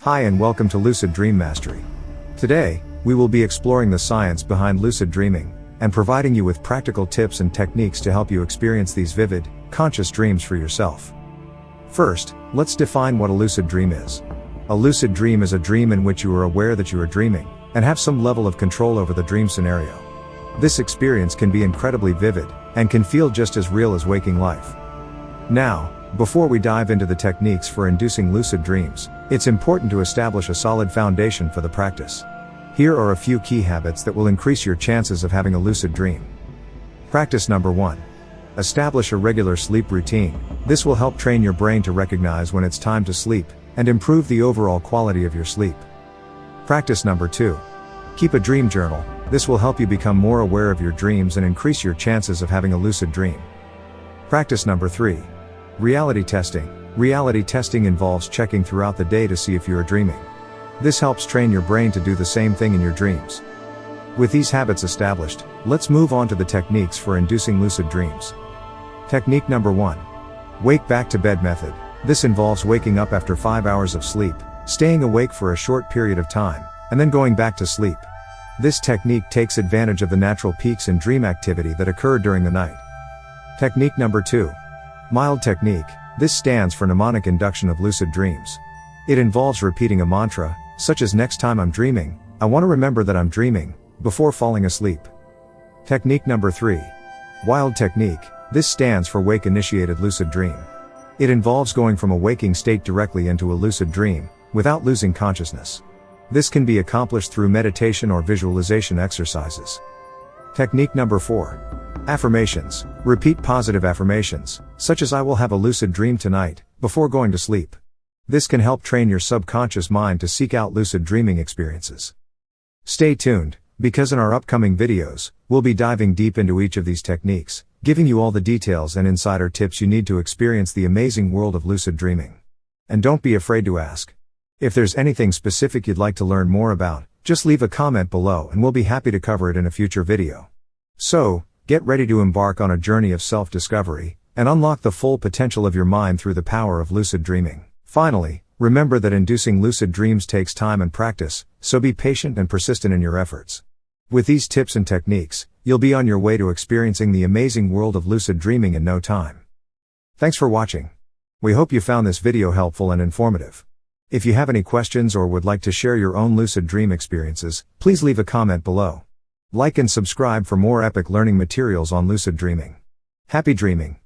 Hi and welcome to Lucid Dream Mastery. Today, we will be exploring the science behind lucid dreaming, and providing you with practical tips and techniques to help you experience these vivid, conscious dreams for yourself. First, let's define what a lucid dream is. A lucid dream is a dream in which you are aware that you are dreaming, and have some level of control over the dream scenario. This experience can be incredibly vivid, and can feel just as real as waking life. Now, before we dive into the techniques for inducing lucid dreams, it's important to establish a solid foundation for the practice. Here are a few key habits that will increase your chances of having a lucid dream. Practice number 1. Establish a regular sleep routine. This will help train your brain to recognize when it's time to sleep, and improve the overall quality of your sleep. Practice number 2. Keep a dream journal. This will help you become more aware of your dreams and increase your chances of having a lucid dream. Practice number 3. Reality testing. Reality testing involves checking throughout the day to see if you are dreaming. This helps train your brain to do the same thing in your dreams. With these habits established, let's move on to the techniques for inducing lucid dreams. Technique number 1. Wake back to bed method. This involves waking up after 5 hours of sleep, staying awake for a short period of time, and then going back to sleep. This technique takes advantage of the natural peaks in dream activity that occur during the night. Technique number 2. Mild technique. This stands for mnemonic induction of lucid dreams. It involves repeating a mantra, such as "next time I'm dreaming, I want to remember that I'm dreaming," before falling asleep. Technique number 3. Wild technique. This stands for wake initiated lucid dream. It involves going from a waking state directly into a lucid dream, without losing consciousness. This can be accomplished through meditation or visualization exercises. Technique number 4. Affirmations. Repeat positive affirmations, such as "I will have a lucid dream tonight," before going to sleep. This can help train your subconscious mind to seek out lucid dreaming experiences. Stay tuned, because in our upcoming videos, we'll be diving deep into each of these techniques, giving you all the details and insider tips you need to experience the amazing world of lucid dreaming. And don't be afraid to ask. If there's anything specific you'd like to learn more about, just leave a comment below and we'll be happy to cover it in a future video. So, get ready to embark on a journey of self-discovery, and unlock the full potential of your mind through the power of lucid dreaming. Finally, remember that inducing lucid dreams takes time and practice, so be patient and persistent in your efforts. With these tips and techniques, you'll be on your way to experiencing the amazing world of lucid dreaming in no time. Thanks for watching. We hope you found this video helpful and informative. If you have any questions or would like to share your own lucid dream experiences, please leave a comment below. Like and subscribe for more epic learning materials on lucid dreaming. Happy dreaming!